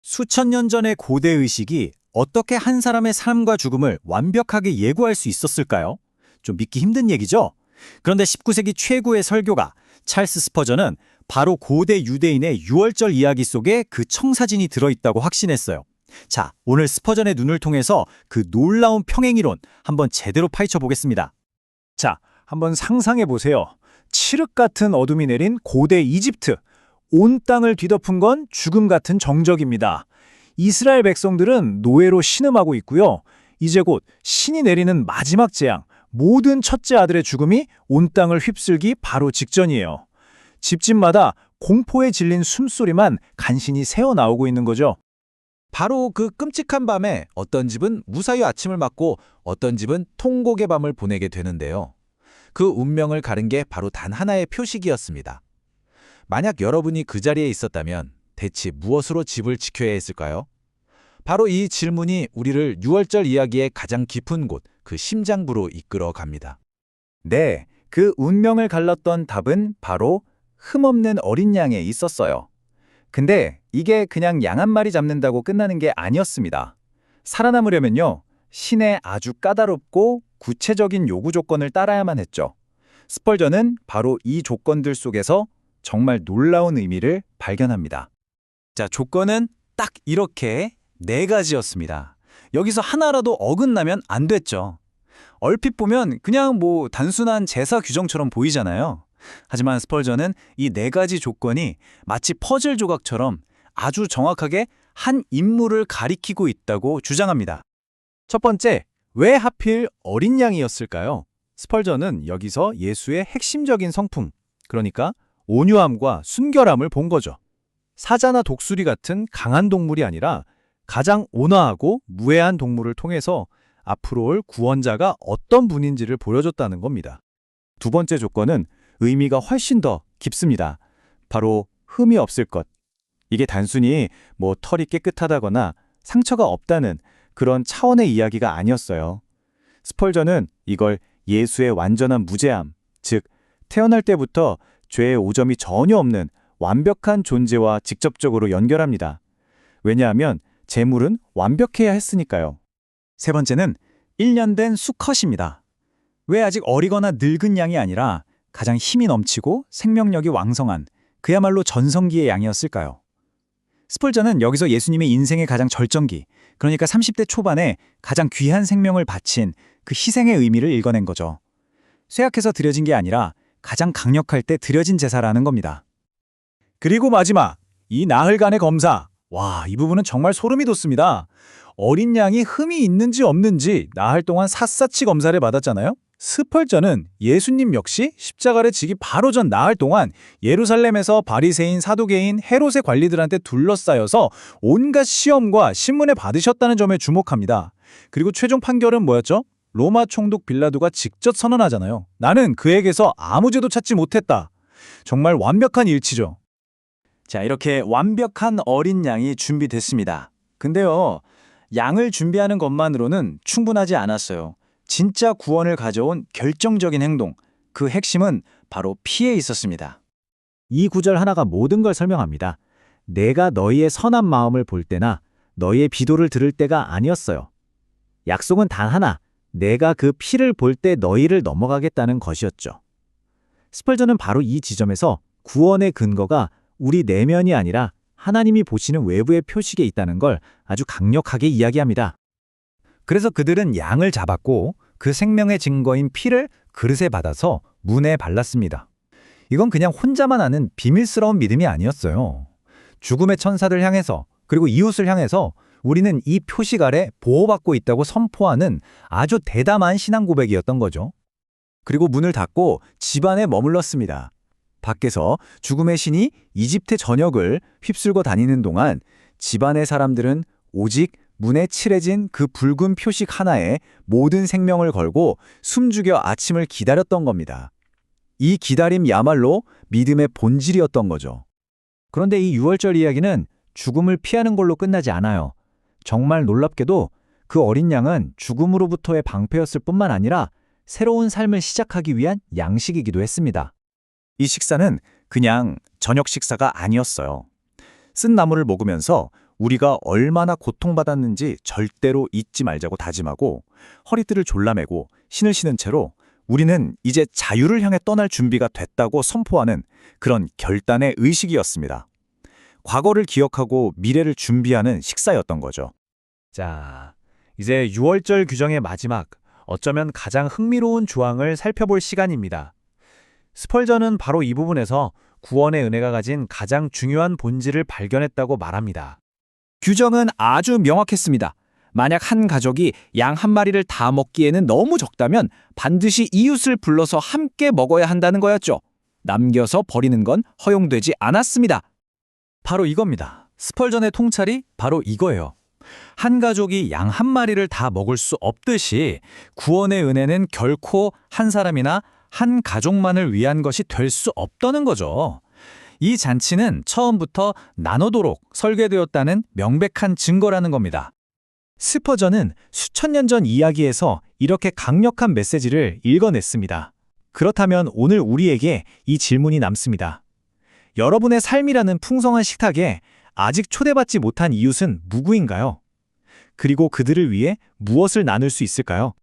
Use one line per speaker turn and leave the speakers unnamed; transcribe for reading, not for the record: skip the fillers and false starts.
수천 년 전의 고대 의식이 어떻게 한 사람의 삶과 죽음을 완벽하게 예고할 수 있었을까요? 좀 믿기 힘든 얘기죠? 그런데 19세기 최고의 설교가 찰스 스퍼전은 바로 고대 유대인의 유월절 이야기 속에 그 청사진이 들어있다고 확신했어요. 자, 오늘 스퍼전의 눈을 통해서 그 놀라운 평행이론 한번 제대로 파헤쳐 보겠습니다.
자, 한번 상상해 보세요. 칠흑 같은 어둠이 내린 고대 이집트. 온 땅을 뒤덮은 건 죽음 같은 정적입니다. 이스라엘 백성들은 노예로 신음하고 있고요. 이제 곧 신이 내리는 마지막 재앙, 모든 첫째 아들의 죽음이 온 땅을 휩쓸기 바로 직전이에요. 집집마다 공포에 질린 숨소리만 간신히 새어나오고 있는 거죠.
바로 그 끔찍한 밤에 어떤 집은 무사히 아침을 맞고 어떤 집은 통곡의 밤을 보내게 되는데요. 그 운명을 가른 게 바로 단 하나의 표식이었습니다. 만약 여러분이 그 자리에 있었다면 대체 무엇으로 집을 지켜야 했을까요? 바로 이 질문이 우리를 유월절 이야기의 가장 깊은 곳, 그 심장부로 이끌어 갑니다.
네, 그 운명을 갈랐던 답은 바로 흠없는 어린 양에 있었어요. 근데 이게 그냥 양 한 마리 잡는다고 끝나는 게 아니었습니다. 살아남으려면요, 신의 아주 까다롭고 구체적인 요구 조건을 따라야만 했죠. 스펄전은 바로 이 조건들 속에서 정말 놀라운 의미를 발견합니다.
자, 조건은 딱 이렇게 4가지였습니다. 여기서 하나라도 어긋나면 안 됐죠. 얼핏 보면 그냥 단순한 제사 규정처럼 보이잖아요. 하지만 스펄전은 이 4가지 조건이 마치 퍼즐 조각처럼 아주 정확하게 한 인물을 가리키고 있다고 주장합니다.
첫 번째, 왜 하필 어린 양이었을까요? 스펄전은 여기서 예수의 핵심적인 성품, 그러니까 온유함과 순결함을 본 거죠. 사자나 독수리 같은 강한 동물이 아니라 가장 온화하고 무해한 동물을 통해서 앞으로 올 구원자가 어떤 분인지를 보여줬다는 겁니다. 두 번째 조건은 의미가 훨씬 더 깊습니다. 바로 흠이 없을 것. 이게 단순히 털이 깨끗하다거나 상처가 없다는 그런 차원의 이야기가 아니었어요. 스펄전은 이걸 예수의 완전한 무죄함, 즉 태어날 때부터 죄의 오점이 전혀 없는 완벽한 존재와 직접적으로 연결합니다. 왜냐하면 제물은 완벽해야 했으니까요.
세 번째는 1년 된 수컷입니다. 왜 아직 어리거나 늙은 양이 아니라 가장 힘이 넘치고 생명력이 왕성한 그야말로 전성기의 양이었을까요? 스펄전은 여기서 예수님의 인생의 가장 절정기, 그러니까 30대 초반에 가장 귀한 생명을 바친 그 희생의 의미를 읽어낸 거죠. 쇠약해서 드려진 게 아니라 가장 강력할 때 드려진 제사라는 겁니다.
그리고 마지막, 이 나흘간의 검사. 와, 이 부분은 정말 소름이 돋습니다. 어린 양이 흠이 있는지 없는지 나흘 동안 샅샅이 검사를 받았잖아요. 스펄전은 예수님 역시 십자가를 지기 바로 전 나흘 동안 예루살렘에서 바리새인, 사두개인, 헤롯의 관리들한테 둘러싸여서 온갖 시험과 신문을 받으셨다는 점에 주목합니다. 그리고 최종 판결은 뭐였죠? 로마 총독 빌라도가 직접 선언하잖아요. 나는 그에게서 아무 죄도 찾지 못했다. 정말 완벽한 일치죠.
자, 이렇게 완벽한 어린 양이 준비됐습니다. 근데요, 양을 준비하는 것만으로는 충분하지 않았어요. 진짜 구원을 가져온 결정적인 행동, 그 핵심은 바로 피에 있었습니다.
이 구절 하나가 모든 걸 설명합니다. 내가 너희의 선한 마음을 볼 때나 너희의 비도를 들을 때가 아니었어요. 약속은 단 하나, 내가 그 피를 볼 때 너희를 넘어가겠다는 것이었죠. 스펄전은 바로 이 지점에서 구원의 근거가 우리 내면이 아니라 하나님이 보시는 외부의 표식에 있다는 걸 아주 강력하게 이야기합니다. 그래서 그들은 양을 잡았고 그 생명의 증거인 피를 그릇에 받아서 문에 발랐습니다. 이건 그냥 혼자만 아는 비밀스러운 믿음이 아니었어요. 죽음의 천사들 향해서, 그리고 이웃을 향해서 우리는 이 표식 아래 보호받고 있다고 선포하는 아주 대담한 신앙 고백이었던 거죠. 그리고 문을 닫고 집 안에 머물렀습니다. 밖에서 죽음의 신이 이집트 전역을 휩쓸고 다니는 동안 집안의 사람들은 오직 문에 칠해진 그 붉은 표식 하나에 모든 생명을 걸고 숨죽여 아침을 기다렸던 겁니다. 이 기다림야말로 믿음의 본질이었던 거죠. 그런데 이 유월절 이야기는 죽음을 피하는 걸로 끝나지 않아요. 정말 놀랍게도 그 어린 양은 죽음으로부터의 방패였을 뿐만 아니라 새로운 삶을 시작하기 위한 양식이기도 했습니다. 이 식사는 그냥 저녁 식사가 아니었어요. 쓴 나물을 먹으면서
우리가 얼마나 고통받았는지 절대로 잊지 말자고 다짐하고 허리띠를 졸라매고 신을 신은 채로 우리는 이제 자유를 향해 떠날 준비가 됐다고 선포하는 그런 결단의 의식이었습니다. 과거를 기억하고 미래를 준비하는 식사였던 거죠.
자, 이제 6월절 규정의 마지막, 어쩌면 가장 흥미로운 조항을 살펴볼 시간입니다. 스펄전은 바로 이 부분에서 구원의 은혜가 가진 가장 중요한 본질을 발견했다고 말합니다.
규정은 아주 명확했습니다. 만약 한 가족이 양 한 마리를 다 먹기에는 너무 적다면 반드시 이웃을 불러서 함께 먹어야 한다는 거였죠. 남겨서 버리는 건 허용되지 않았습니다.
바로 이겁니다. 스펄전의 통찰이 바로 이거예요. 한 가족이 양 한 마리를 다 먹을 수 없듯이 구원의 은혜는 결코 한 사람이나 한 가족만을 위한 것이 될 수 없다는 거죠. 이 잔치는 처음부터 나누도록 설계되었다는 명백한 증거라는 겁니다.
스퍼전은 수천 년 전 이야기에서 이렇게 강력한 메시지를 읽어냈습니다. 그렇다면 오늘 우리에게 이 질문이 남습니다. 여러분의 삶이라는 풍성한 식탁에 아직 초대받지 못한 이웃은 누구인가요? 그리고 그들을 위해 무엇을 나눌 수 있을까요?